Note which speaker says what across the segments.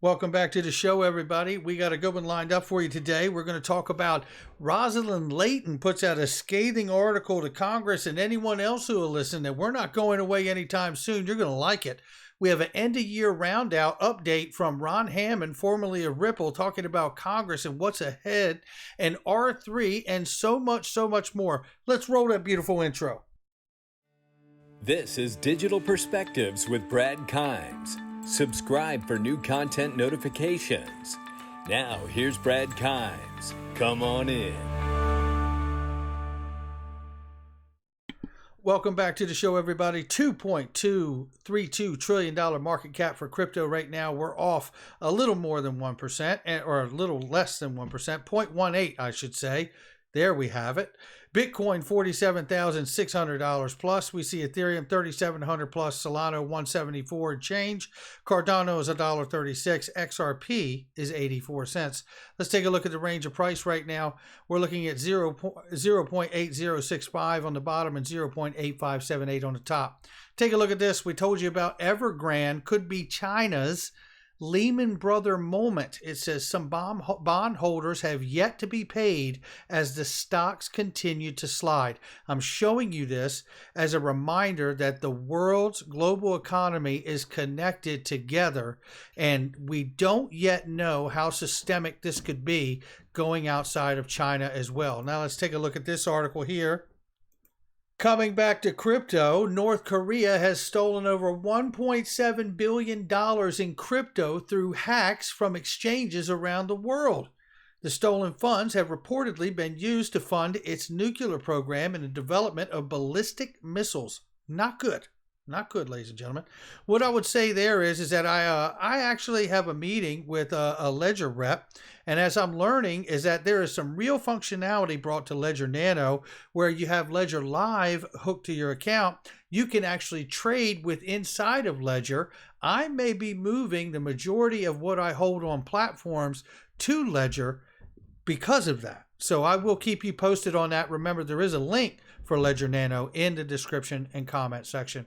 Speaker 1: Welcome back to the show, everybody. We got a good one lined up for you today. We're going to talk about Rosalind Layton puts out a scathing article to Congress and anyone else who will listen that we're not going away anytime soon. You're going to like it. We have an end-of-year roundout update from Ron Hammond, formerly of Ripple, talking about Congress and what's ahead, and R3, and so much more. Let's roll that beautiful intro.
Speaker 2: This is Digital Perspectives with Brad Kimes. Subscribe for new content notifications. Now, here's Brad Kimes. Come on in.
Speaker 1: Welcome back to the show, everybody. $2.232 trillion market cap for crypto right now. We're off a little more than 1%, or a little less than 1%, 0.18, I should say. There we have it. Bitcoin, $47,600 plus. We see Ethereum, $3,700 plus. Solana, $174 and change. Cardano is $1.36. XRP is 84 cents. Let's take a look at the range of price right now. We're looking at 0.8065 on the bottom and 0.8578 on the top. Take a look at this. We told you about Evergrande could be China's Lehman Brothers moment. It says some bond holders have yet to be paid as the stocks continue to slide. I'm showing you this as a reminder that the world's global economy is connected together, and we don't yet know how systemic this could be going outside of China as well. Now let's take a look at this article here. Coming back to crypto, North Korea has stolen over $1.7 billion in crypto through hacks from exchanges around the world. The stolen funds have reportedly been used to fund its nuclear program and the development of ballistic missiles. Not good. Not good, ladies and gentlemen. What I would say there is that I actually have a meeting with a Ledger rep, and as I'm learning is that there is some real functionality brought to Ledger Nano where you have Ledger Live hooked to your account. You can actually trade with inside of Ledger. I may be moving the majority of what I hold on platforms to Ledger because of that. So I will keep you posted on that. Remember, there is a link for Ledger Nano in the description and comment section.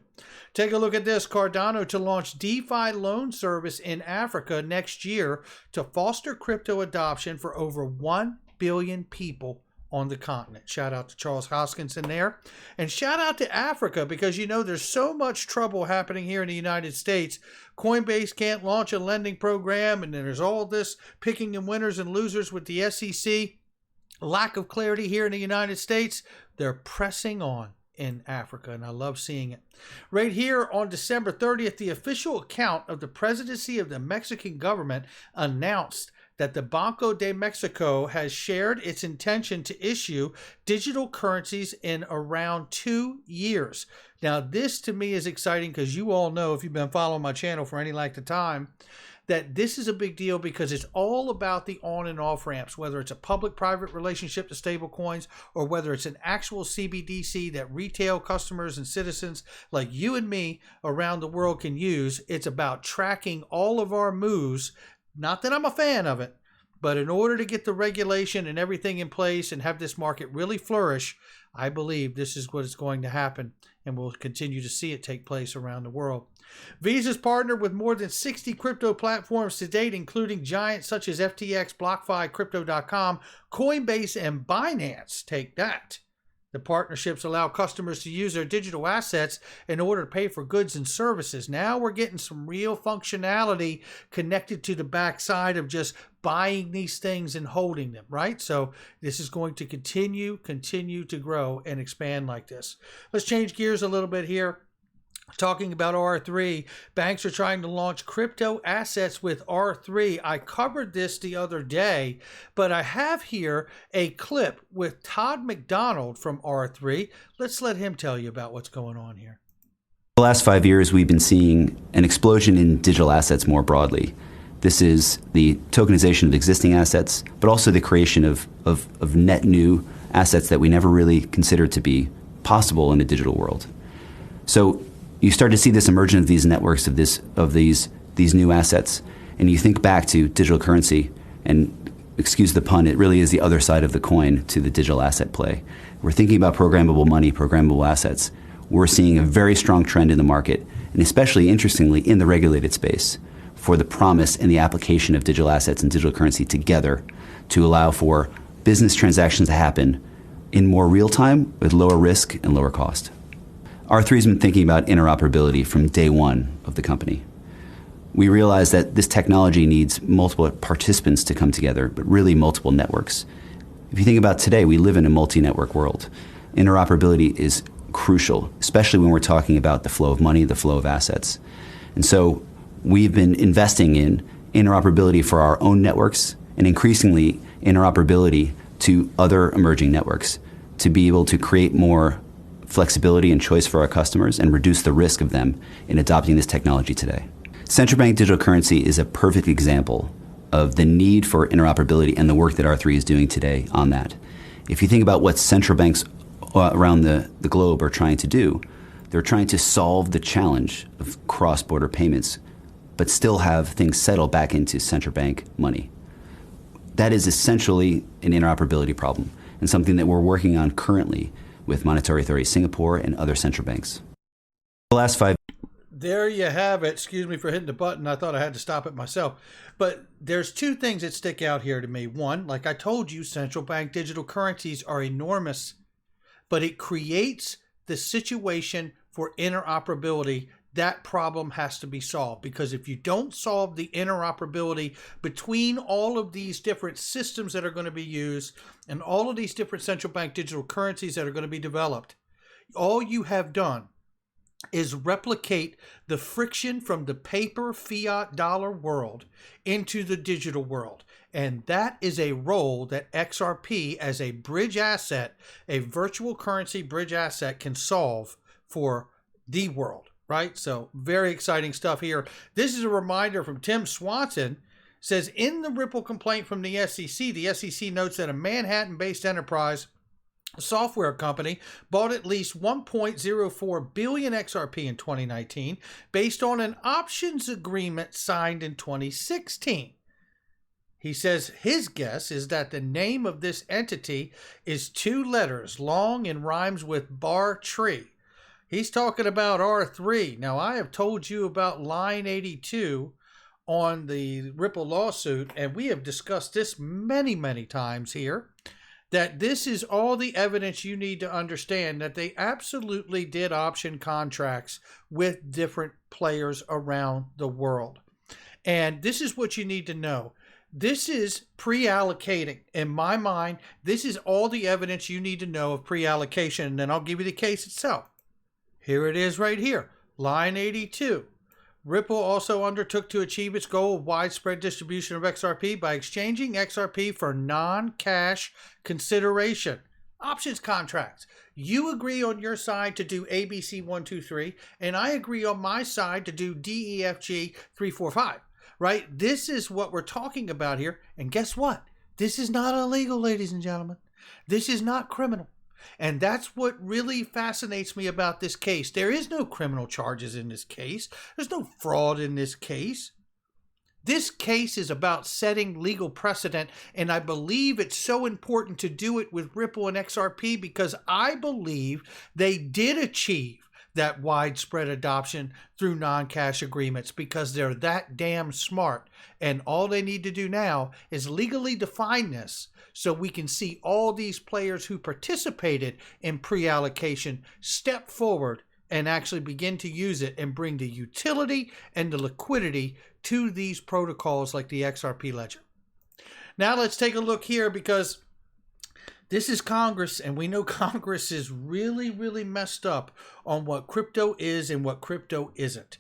Speaker 1: Take a look at this. Cardano to launch DeFi loan service in Africa next year to foster crypto adoption for over 1 billion people on the continent. Shout out to Charles Hoskinson there. And shout out to Africa, because you know there's so much trouble happening here in the United States. Coinbase can't launch a lending program, and then there's all this picking and winners and losers with the SEC. Lack of clarity here in the United States. They're pressing on in Africa, and I love seeing it. Right here on December 30th, the official account of the presidency of the Mexican government announced that the Banco de Mexico has shared its intention to issue digital currencies in around 2 years. Now, this to me is exciting because you all know, if you've been following my channel for any length of time, that this is a big deal because it's all about the on and off ramps, whether it's a public-private relationship to stable coins or whether it's an actual CBDC that retail customers and citizens like you and me around the world can use. It's about tracking all of our moves. Not that I'm a fan of it, but in order to get the regulation and everything in place and have this market really flourish, I believe this is what is going to happen, and we'll continue to see it take place around the world. Visa's partnered with more than 60 crypto platforms to date, including giants such as FTX, BlockFi, Crypto.com, Coinbase, and Binance. Take that. The partnerships allow customers to use their digital assets in order to pay for goods and services. Now we're getting some real functionality connected to the backside of just buying these things and holding them, right? So this is going to continue to grow and expand like this. Let's change gears a little bit here. Talking about R3, banks are trying to launch crypto assets with R3. I covered this the other day, but I have here a clip with Todd McDonald from R3. Let's let him tell you about what's going on here.
Speaker 3: The last 5 years, we've been seeing an explosion in digital assets more broadly. This is the tokenization of existing assets, but also the creation of net new assets that we never really considered to be possible in a digital world. So you start to see this emergence of these networks of these new assets, and you think back to digital currency, and excuse the pun, it really is the other side of the coin to the digital asset play. We're thinking about programmable money, programmable assets. We're seeing a very strong trend in the market, and especially interestingly in the regulated space. for the promise and the application of digital assets and digital currency together to allow for business transactions to happen in more real time with lower risk and lower cost. R3 has been thinking about interoperability from day one of the company. We realized that this technology needs multiple participants to come together, but really multiple networks. If you think about today, we live in a multi-network world. Interoperability is crucial, especially when we're talking about the flow of money, the flow of assets. And so we've been investing in interoperability for our own networks and increasingly interoperability to other emerging networks to be able to create more flexibility and choice for our customers and reduce the risk of them in adopting this technology today. Central bank digital currency is a perfect example of the need for interoperability and the work that R3 is doing today on that. If you think about what central banks around the globe are trying to do, they're trying to solve the challenge of cross-border payments, but still have things settle back into central bank money. That is essentially an interoperability problem and something that we're working on currently with Monetary Authority of Singapore and other central banks. The last 5
Speaker 1: There you have it. Excuse me for hitting the button. I thought I had to stop it myself. But there's two things that stick out here to me. One, like I told you, central bank digital currencies are enormous, but it creates the situation for interoperability. That problem has to be solved, because if you don't solve the interoperability between all of these different systems that are going to be used and all of these different central bank digital currencies that are going to be developed, all you have done is replicate the friction from the paper fiat dollar world into the digital world. And that is a role that XRP as a bridge asset, a virtual currency bridge asset, can solve for the world, right? So very exciting stuff here. This is a reminder from Tim Swanson. Says in the Ripple complaint from the SEC notes that a Manhattan-based enterprise software company bought at least 1.04 billion XRP in 2019 based on an options agreement signed in 2016. He says his guess is that the name of this entity is 2 letters long and rhymes with bar tree. He's talking about R3. Now, I have told you about line 82 on the Ripple lawsuit, and we have discussed this many, many times here, that this is all the evidence you need to understand that they absolutely did option contracts with different players around the world. And this is what you need to know. This is pre-allocating. In my mind, this is all the evidence you need to know of pre-allocation, and then I'll give you the case itself. Here it is right here, line 82. Ripple also undertook to achieve its goal of widespread distribution of XRP by exchanging XRP for non-cash consideration. Options contracts. You agree on your side to do ABC 1, 2, 3, and I agree on my side to do DEFG 3, 4, 5. Right? This is what we're talking about here. And guess what? This is not illegal, ladies and gentlemen. This is not criminal. And that's what really fascinates me about this case. There is no criminal charges in this case. There's no fraud in this case. This case is about setting legal precedent, and I believe it's so important to do it with Ripple and XRP because I believe they did achieve that widespread adoption through non-cash agreements because they're that damn smart. And all they need to do now is legally define this so we can see all these players who participated in pre-allocation step forward and actually begin to use it and bring the utility and the liquidity to these protocols like the XRP ledger. Now let's take a look here, because this is Congress, and we know Congress is really, really messed up on what crypto is and what crypto isn't.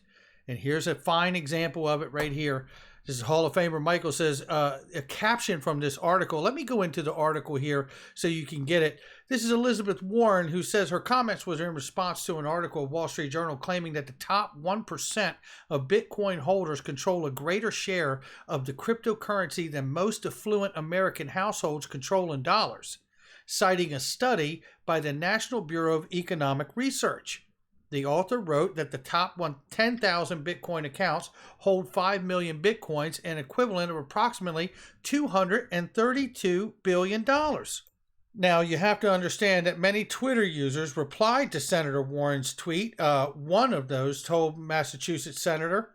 Speaker 1: And here's a fine example of it right here. This is Hall of Famer Michael says, a caption from this article. Let me go into the article here so you can get it. This is Elizabeth Warren, who says her comments was in response to an article of Wall Street Journal claiming that the top 1% of Bitcoin holders control a greater share of the cryptocurrency than most affluent American households control in dollars, citing a study by the National Bureau of Economic Research. The author wrote that the top 10,000 Bitcoin accounts hold 5 million Bitcoins, an equivalent of approximately $232 billion. Now, you have to understand that many Twitter users replied to Senator Warren's tweet. One of those told Massachusetts Senator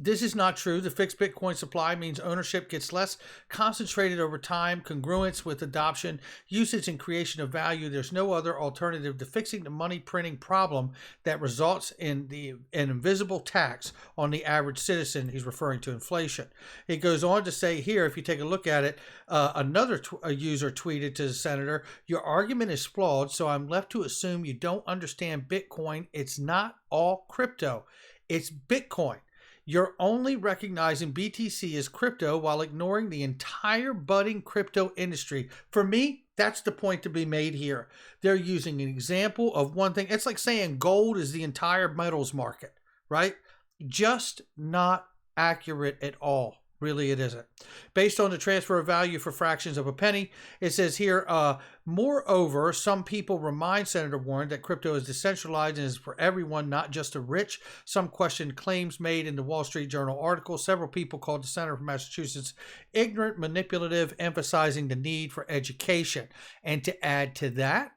Speaker 1: This is not true. The fixed Bitcoin supply means ownership gets less concentrated over time, congruence with adoption, usage, and creation of value. There's no other alternative to fixing the money printing problem that results in an invisible tax on the average citizen. He's referring to inflation. It goes on to say here, if you take a look at it, another user tweeted to the senator, "Your argument is flawed, so I'm left to assume you don't understand Bitcoin. It's not all crypto. It's Bitcoin. You're only recognizing BTC as crypto while ignoring the entire budding crypto industry." For me, that's the point to be made here. They're using an example of one thing. It's like saying gold is the entire metals market, right? Just not accurate at all. Really, it isn't. Based on the transfer of value for fractions of a penny, it says here, moreover, some people remind Senator Warren that crypto is decentralized and is for everyone, not just the rich. Some questioned claims made in the Wall Street Journal article. Several people called the senator from Massachusetts ignorant, manipulative, emphasizing the need for education. And to add to that,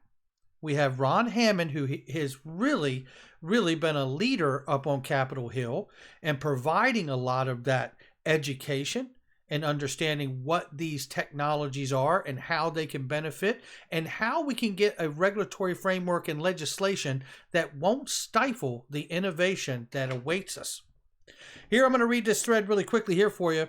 Speaker 1: we have Ron Hammond, who has really been a leader up on Capitol Hill and providing a lot of that education and understanding what these technologies are and how they can benefit and how we can get a regulatory framework and legislation that won't stifle the innovation that awaits us. Here, I'm going to read this thread really quickly here for you.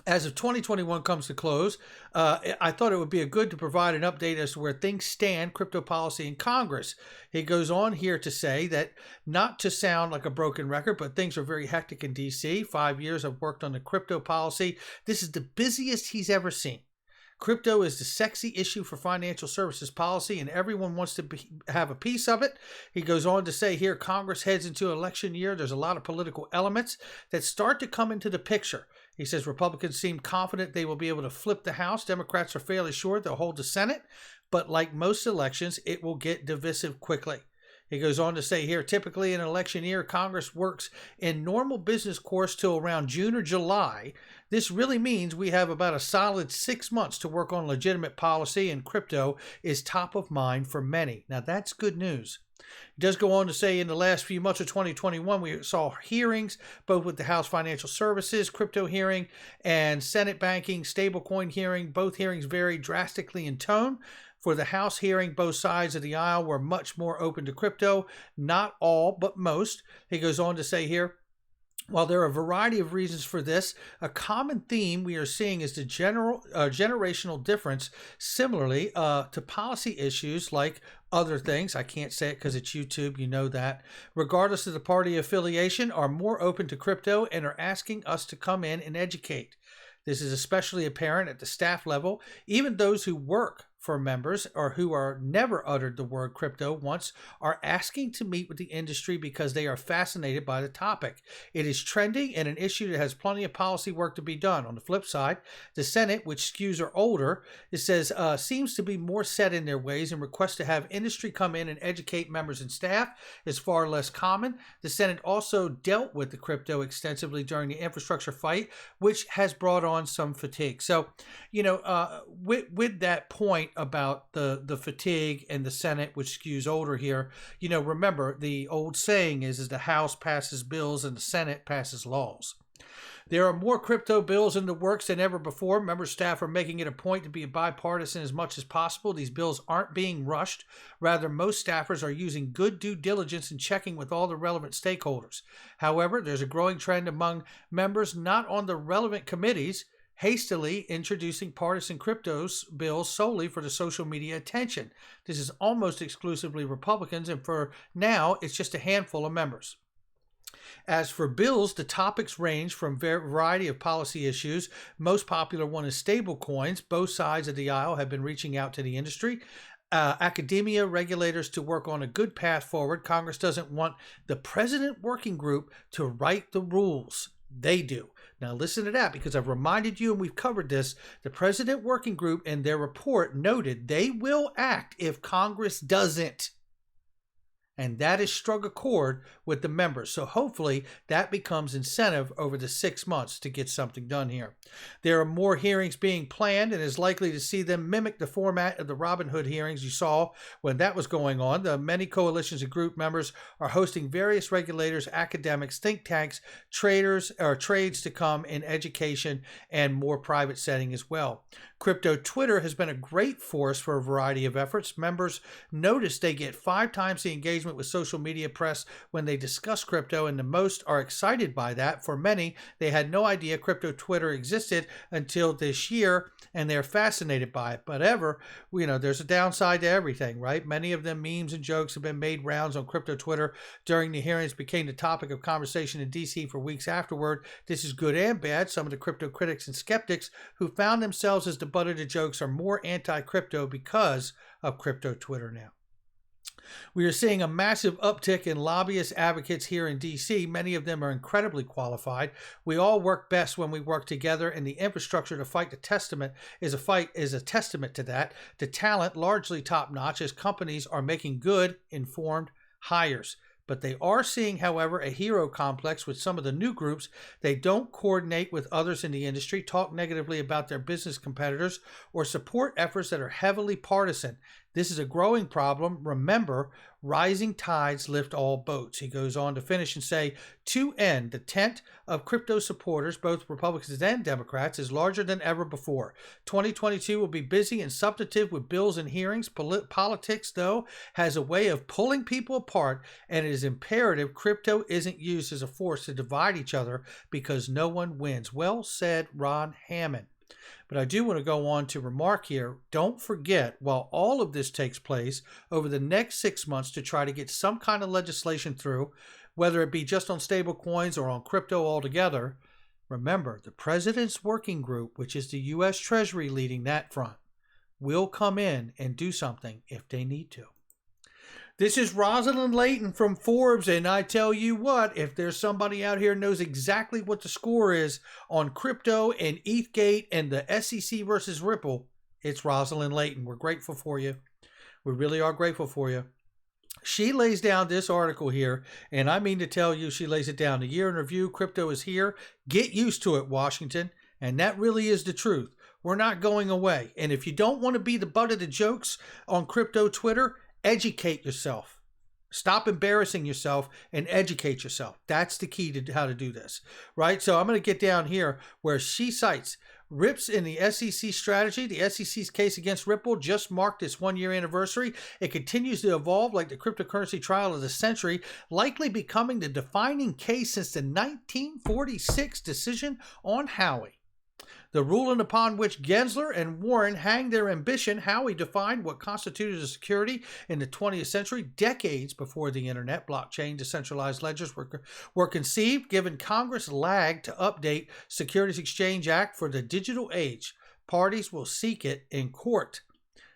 Speaker 1: As of 2021 comes to close, I thought it would be good to provide an update as to where things stand, crypto policy in Congress. He goes on here to say that, not to sound like a broken record, but things are very hectic in D.C. 5 years I've worked on the crypto policy. This is the busiest he's ever seen. Crypto is the sexy issue for financial services policy, and everyone wants to have a piece of it. He goes on to say here, Congress heads into an election year. There's a lot of political elements that start to come into the picture. He says Republicans seem confident they will be able to flip the House. Democrats are fairly sure they'll hold the Senate, but like most elections, it will get divisive quickly. He goes on to say here, typically in an election year, Congress works in normal business course till around June or July. This really means we have about a solid 6 months to work on legitimate policy, and crypto is top of mind for many. Now, that's good news. He does go on to say in the last few months of 2021, we saw hearings, both with the House Financial Services, crypto hearing, and Senate banking, stablecoin hearing. Both hearings vary drastically in tone. For the House hearing, both sides of the aisle were much more open to crypto. Not all, but most. He goes on to say here, while there are a variety of reasons for this, a common theme we are seeing is the generational difference, similarly to policy issues like other things. I can't say it because it's YouTube, you know that. Regardless of the party affiliation, are more open to crypto and are asking us to come in and educate. This is especially apparent at the staff level. Even those who work for members or who are never uttered the word crypto once are asking to meet with the industry because they are fascinated by the topic. It is trending and an issue that has plenty of policy work to be done. On the flip side, the Senate, which skews are older, it says seems to be more set in their ways, and requests to have industry come in and educate members and staff is far less common. The Senate also dealt with the crypto extensively during the infrastructure fight, which has brought on some fatigue. So, with that point about the fatigue and the Senate, which skews older here, remember the old saying is the House passes bills and the Senate passes laws. There are more crypto bills in the works than ever before. Member staff are making it a point to be bipartisan as much as possible. These bills aren't being rushed. Rather, most staffers are using good due diligence and checking with all the relevant stakeholders. However, there's a growing trend among members not on the relevant committees hastily introducing partisan crypto bills solely for the social media attention. This is almost exclusively Republicans, and for now, it's just a handful of members. As for bills, the topics range from a variety of policy issues. Most popular one is stablecoins. Both sides of the aisle have been reaching out to the industry. Academia, regulators to work on a good path forward. Congress doesn't want the President Working Group to write the rules. They do. Now listen to that, because I've reminded you and we've covered this. The President Working Group in their report noted they will act if Congress doesn't. and that has struck a chord with the members. So hopefully that becomes incentive over the 6 months to get something done here. There are more hearings being planned and is likely to see them mimic the format of the Robinhood hearings you saw when that was going on. The many coalitions and group members are hosting various regulators, academics, think tanks, traders, or trades to come in education and more private setting as well. Crypto Twitter has been a great force for a variety of efforts. Members notice they get 5 times the engagement with social media press when they discuss crypto, and the most are excited by that. For many, they had no idea Crypto Twitter existed until this year, and they're fascinated by it. But there's a downside to everything, right? Many of them memes and jokes have been made rounds on Crypto Twitter during the hearings, became the topic of conversation in DC for weeks afterward. This is good and bad. Some of the crypto critics and skeptics who found themselves as the butt of the jokes are more anti-crypto because of Crypto Twitter now. We are seeing a massive uptick in lobbyist advocates here in DC. Many of them are incredibly qualified. We all work best when we work together, and the infrastructure to fight is a testament to that. The talent, largely top-notch, as companies are making good, informed hires. But they are seeing, however, a hero complex with some of the new groups. They don't coordinate with others in the industry, talk negatively about their business competitors, or support efforts that are heavily partisan. This is a growing problem. Remember, rising tides lift all boats. He goes on to finish and say, to end, the tent of crypto supporters, both Republicans and Democrats, is larger than ever before. 2022 will be busy and substantive with bills and hearings. Politics, though, has a way of pulling people apart, and it is imperative crypto isn't used as a force to divide each other because no one wins. Well said, Ron Hammond. But I do want to go on to remark here, don't forget, while all of this takes place over the next 6 months to try to get some kind of legislation through, whether it be just on stable coins or on crypto altogether, remember, the President's Working Group, which is the U.S. Treasury leading that front, will come in and do something if they need to. This is Rosalind Layton from Forbes, and I tell you what, if there's somebody out here who knows exactly what the score is on crypto and ETHgate and the SEC versus Ripple, it's Rosalind Layton. We're grateful for you. We really are grateful for you. She lays down this article here, and I mean to tell you, she lays it down. The year in review, crypto is here. Get used to it, Washington. And that really is the truth. We're not going away. And if you don't want to be the butt of the jokes on crypto Twitter, educate yourself. Stop embarrassing yourself and educate yourself. That's the key to how to do this, right? So I'm going to get down here where she cites RIPs in the SEC strategy. The SEC's case against Ripple just marked its 1-year anniversary. It continues to evolve like the cryptocurrency trial of the century, likely becoming the defining case since the 1946 decision on Howey. The ruling upon which Gensler and Warren hanged their ambition, Howey defined what constituted a security in the 20th century, decades before the internet. Blockchain decentralized ledgers were conceived, given Congress lagged to update Securities Exchange Act for the digital age. Parties will seek it in court.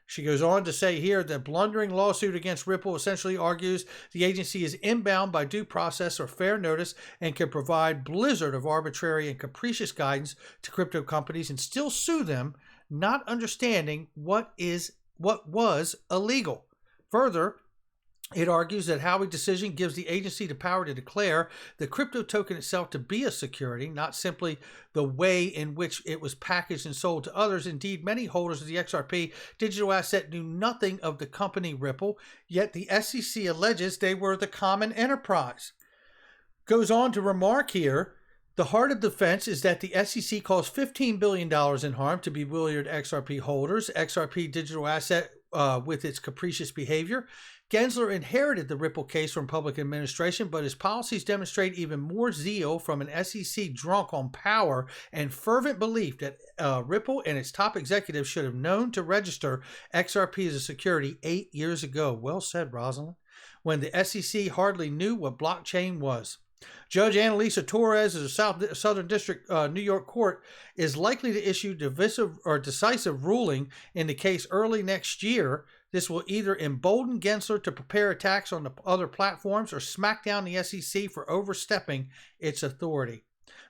Speaker 1: She goes on to say here that blundering lawsuit against Ripple essentially argues the agency is inbound by due process or fair notice and can provide blizzard of arbitrary and capricious guidance to crypto companies and still sue them, not understanding what was illegal. Further, it argues that Howey's decision gives the agency the power to declare the crypto token itself to be a security, not simply the way in which it was packaged and sold to others. Indeed, many holders of the XRP digital asset knew nothing of the company Ripple, yet the SEC alleges they were the common enterprise. Goes on to remark here, the heart of defense is that the SEC caused $15 billion in harm to bewildered XRP holders, XRP digital asset with its capricious behavior. Gensler inherited the Ripple case from public administration, but his policies demonstrate even more zeal from an SEC drunk on power and fervent belief that Ripple and its top executives should have known to register XRP as a security 8 years ago. Well said, Rosalind. When the SEC hardly knew what blockchain was. Judge Annalisa Torres of the Southern District New York Court is likely to issue decisive ruling in the case early next year. This will either embolden Gensler to prepare attacks on the other platforms or smack down the SEC for overstepping its authority.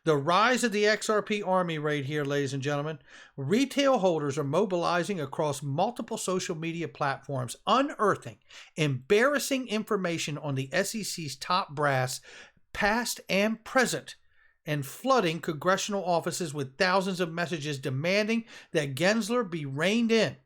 Speaker 1: The rise of the XRP army right here, ladies and gentlemen. Retail holders are mobilizing across multiple social media platforms, unearthing embarrassing information on the SEC's top brass, past and present, and flooding congressional offices with thousands of messages demanding that Gensler be reined in.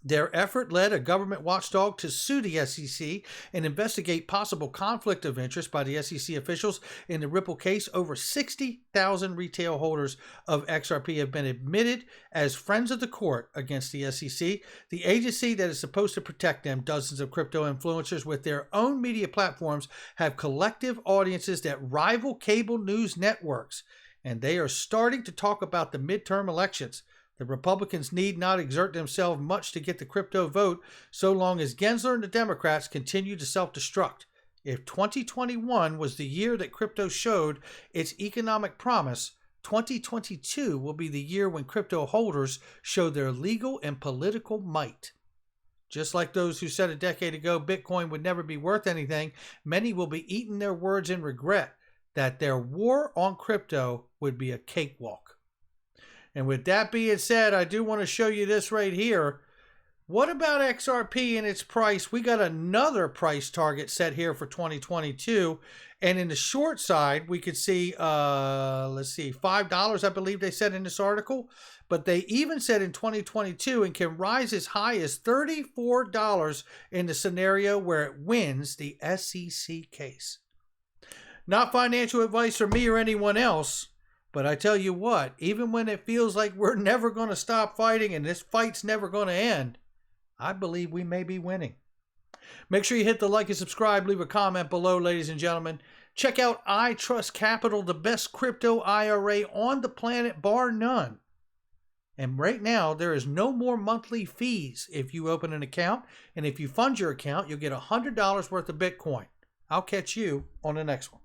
Speaker 1: Their effort led a government watchdog to sue the SEC and investigate possible conflict of interest by the SEC officials in the Ripple case. Over 60,000 retail holders of XRP have been admitted as friends of the court against the SEC, the agency that is supposed to protect them. Dozens of crypto influencers with their own media platforms have collective audiences that rival cable news networks, and they are starting to talk about the midterm elections. The Republicans need not exert themselves much to get the crypto vote so long as Gensler and the Democrats continue to self-destruct. If 2021 was the year that crypto showed its economic promise, 2022 will be the year when crypto holders show their legal and political might. Just like those who said a decade ago Bitcoin would never be worth anything, many will be eating their words in regret that their war on crypto would be a cakewalk. And with that being said, I do want to show you this right here. What about XRP and its price? We got another price target set here for 2022. And in the short side, we could see, let's see, $5, I believe they said in this article. But they even said in 2022 and can rise as high as $34 in the scenario where it wins the SEC case. Not financial advice from me or anyone else. But I tell you what, even when it feels like we're never going to stop fighting and this fight's never going to end, I believe we may be winning. Make sure you hit the like and subscribe. Leave a comment below, ladies and gentlemen. Check out I Trust Capital, the best crypto IRA on the planet, bar none. And right now, there is no more monthly fees if you open an account. And if you fund your account, you'll get $100 worth of Bitcoin. I'll catch you on the next one.